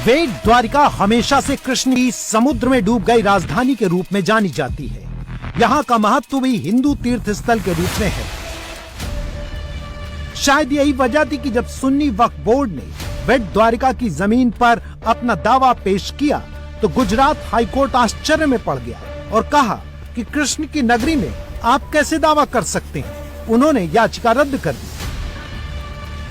बेट द्वारिका हमेशा से कृष्ण की समुद्र में डूब गई राजधानी के रूप में जानी जाती है। यहाँ का महत्व भी हिंदू तीर्थ स्थल के रूप में है। शायद यही वजह थी कि जब सुन्नी वक्फ बोर्ड ने बेट द्वारिका की जमीन पर अपना दावा पेश किया तो गुजरात हाईकोर्ट आश्चर्य में पड़ गया और कहा कि कृष्ण की नगरी में आप कैसे दावा कर सकते हैं। उन्होंने याचिका रद्द कर दी।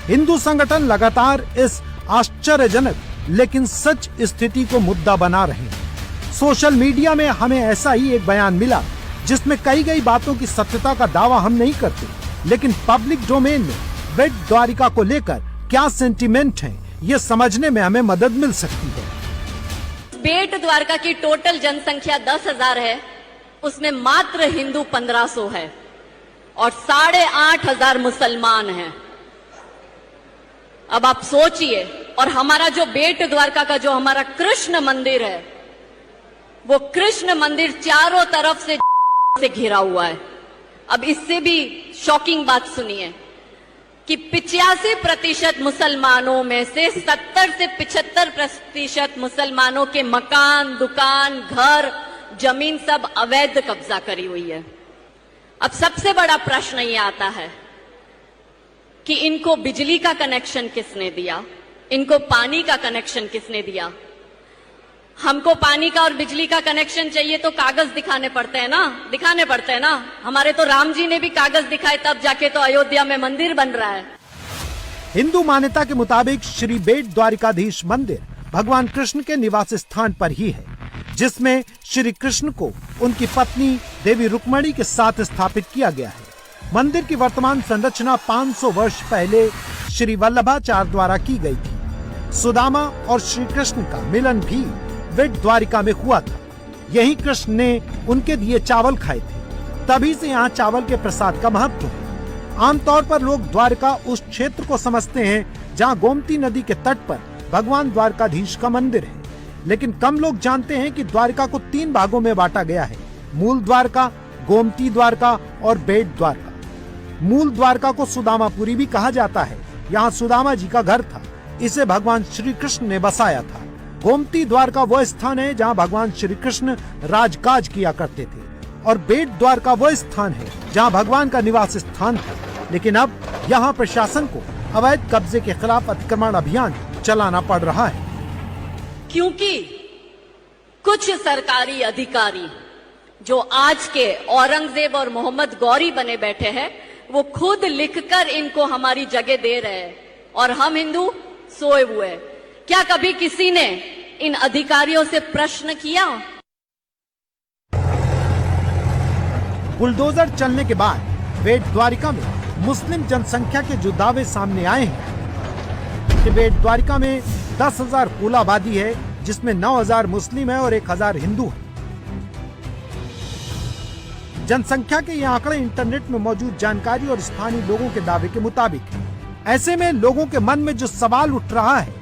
हिंदू संगठन लगातार इस आश्चर्यजनक लेकिन सच स्थिति को मुद्दा बना रहे हैं। सोशल मीडिया में हमें ऐसा ही एक बयान मिला जिसमें कही गई बातों की सत्यता का दावा हम नहीं करते, लेकिन पब्लिक डोमेन में बेट द्वारिका को लेकर क्या सेंटीमेंट है ये समझने में हमें मदद मिल सकती है। बेट द्वारका की टोटल जनसंख्या 10,000 है, उसमें मात्र हिंदू 1500 है और 8,500 मुसलमान हैं। अब आप सोचिए, और हमारा जो बेट द्वारका का जो हमारा कृष्ण मंदिर है, वो कृष्ण मंदिर चारों तरफ से घिरा हुआ है। अब इससे भी शॉकिंग बात सुनिए कि 85% मुसलमानों में से 70 से 75% मुसलमानों के मकान, दुकान, घर, जमीन सब अवैध कब्जा करी हुई है। अब सबसे बड़ा प्रश्न ये आता है कि इनको बिजली का कनेक्शन किसने दिया, इनको पानी का कनेक्शन किसने दिया। हमको पानी का और बिजली का कनेक्शन चाहिए तो कागज दिखाने पड़ते हैं ना। हमारे तो राम जी ने भी कागज दिखाए, तब जाके तो अयोध्या में मंदिर बन रहा है। हिंदू मान्यता के मुताबिक श्री बेट द्वारिकाधीश मंदिर भगवान कृष्ण के निवास स्थान पर ही है, जिसमें श्री कृष्ण को उनकी पत्नी देवी रुक्मणी के साथ स्थापित किया गया है। मंदिर की वर्तमान संरचना 500 वर्ष पहले श्री वल्लभाचार्य द्वारा की गई थी। सुदामा और श्री कृष्ण का मिलन भी बेट द्वारिका में हुआ था। यही कृष्ण ने उनके दिए चावल खाए थे, तभी से यहाँ चावल के प्रसाद का महत्व है। आमतौर पर लोग द्वारका उस क्षेत्र को समझते हैं जहाँ गोमती नदी के तट पर भगवान द्वारकाधीश का मंदिर है, लेकिन कम लोग जानते हैं कि द्वारका को 3 भागों में बांटा गया है: मूल द्वारका, गोमती द्वारका और बेट द्वारका। मूल द्वारका को सुदामापुरी भी कहा जाता है। यहाँ सुदामा जी का घर था, इसे भगवान श्री कृष्ण ने बसाया था। गोमती द्वारका वो स्थान है जहाँ भगवान श्री कृष्ण राजकाज किया करते थे, और बेट द्वारका वो स्थान है जहाँ भगवान का निवास स्थान था। लेकिन अब यहाँ प्रशासन को अवैध कब्जे के खिलाफ अतिक्रमण अभियान चलाना पड़ रहा है, क्योंकि कुछ सरकारी अधिकारी जो आज के औरंगजेब और मोहम्मद गौरी बने बैठे हैं, वो खुद लिखकर इनको हमारी जगह दे रहे हैं और हम हिंदू सोए हुए। क्या कभी किसी ने इन अधिकारियों से प्रश्न किया? बुलडोजर चलने के बाद बेट द्वारिका में मुस्लिम जनसंख्या के जो दावे सामने आए हैं कि बेट द्वारिका में 10,000 कुल आबादी है, जिसमें 9,000 मुस्लिम है और 1,000 हिंदू है। जनसंख्या के ये आंकड़े इंटरनेट में मौजूद जानकारी और स्थानीय लोगों के दावे के मुताबिक है। ऐसे में लोगों के मन में जो सवाल उठ रहा है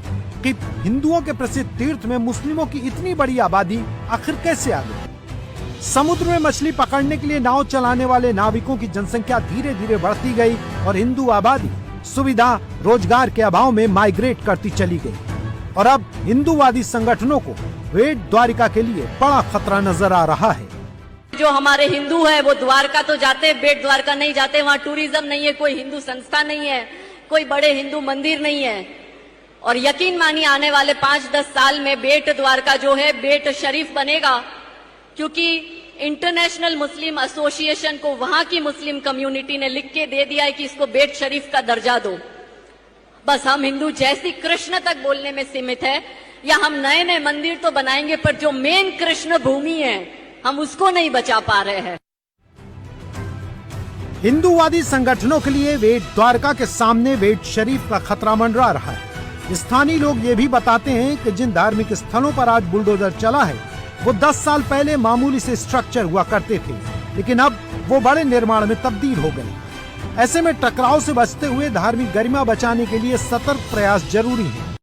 कि हिंदुओं के प्रसिद्ध तीर्थ में मुस्लिमों की इतनी बड़ी आबादी आखिर कैसे आ गई। समुद्र में मछली पकड़ने के लिए नाव चलाने वाले नाविकों की जनसंख्या धीरे धीरे बढ़ती गई और हिंदू आबादी सुविधा, रोजगार के अभाव में माइग्रेट करती चली गई, और अब हिंदूवादी संगठनों को बेट द्वारिका के लिए बड़ा खतरा नजर आ रहा है। जो हमारे हिंदू है वो द्वारका तो जाते, बेट द्वारका नहीं जाते। वहाँ टूरिज्म नहीं है, कोई हिंदू संस्था नहीं है, कोई बड़े हिंदू मंदिर नहीं है। और यकीन मानिए आने वाले 5-10 साल में बेट द्वारका जो है बेट शरीफ बनेगा, क्योंकि इंटरनेशनल मुस्लिम एसोसिएशन को वहां की मुस्लिम कम्युनिटी ने लिख के दे दिया है कि इसको बेट शरीफ का दर्जा दो। बस हम हिंदू जैसी कृष्ण तक बोलने में सीमित है, या हम नए नए मंदिर तो बनाएंगे पर जो मेन कृष्ण भूमि है हम उसको नहीं बचा पा रहे हैं। हिंदूवादी संगठनों के लिए बेट द्वारका के सामने बेट शरीफ का खतरा मंडरा रहा है। स्थानीय लोग ये भी बताते हैं कि जिन धार्मिक स्थलों पर आज बुलडोजर चला है वो 10 साल पहले मामूली से स्ट्रक्चर हुआ करते थे, लेकिन अब वो बड़े निर्माण में तब्दील हो गए। ऐसे में टकराव से बचते हुए धार्मिक गरिमा बचाने के लिए सतर्क प्रयास जरूरी है।